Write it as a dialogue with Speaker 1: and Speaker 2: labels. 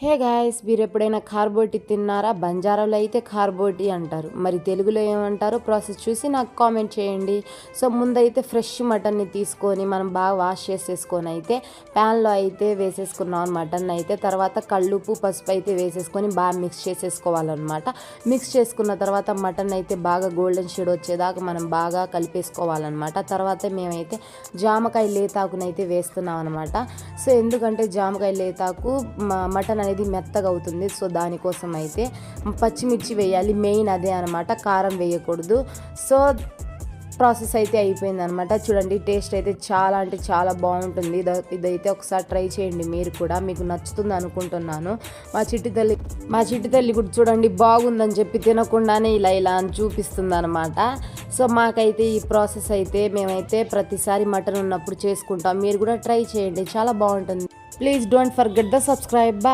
Speaker 1: Hey guys, మీరు ఎప్పుడైనా కార్బోటి తిన్నారా? బంజారాలో అయితే కార్బోటి అంటారు, మరి తెలుగులో ఏమంటారో ప్రాసెస్ చూసి నాకు కామెంట్ చేయండి. సో ముందైతే ఫ్రెష్ మటన్ని తీసుకొని మనం బాగా వాష్ చేసేసుకొని అయితే ప్యాన్లో అయితే వేసేసుకున్నాం మటన్ అయితే. తర్వాత కళ్ళుప్పు పసుపు అయితే వేసేసుకొని బాగా మిక్స్ చేసేసుకోవాలన్నమాట. మిక్స్ చేసుకున్న తర్వాత మటన్ అయితే బాగా గోల్డెన్ షేడ్ వచ్చేదాకా మనం బాగా కలిపేసుకోవాలన్నమాట. తర్వాత మేమైతే జామకాయ లేతాకునైతే వేస్తున్నాం అనమాట. సో ఎందుకంటే జామకాయ లేతాకు మటన్ అనేది మెత్తగా అవుతుంది. సో దానికోసం అయితే పచ్చిమిర్చి వేయాలి, మెయిన్ అదే అనమాట, కారం వేయకూడదు. సో ప్రాసెస్ అయితే అయిపోయింది అనమాట. చూడండి, టేస్ట్ అయితే చాలా అంటే చాలా బాగుంటుంది. ఇదైతే ఒకసారి ట్రై చేయండి మీరు కూడా, మీకు నచ్చుతుంది అనుకుంటున్నాను. మా చిట్టి తల్లి కూడా చూడండి బాగుందని చెప్పి తినకుండానే ఇలా అని చూపిస్తుంది అనమాట. సో మాకైతే ఈ ప్రాసెస్ అయితే మేమైతే ప్రతిసారి మటన్ ఉన్నప్పుడు చేసుకుంటాం. మీరు కూడా ట్రై చేయండి, చాలా బాగుంటుంది. Please don't forget the subscribe. Bye.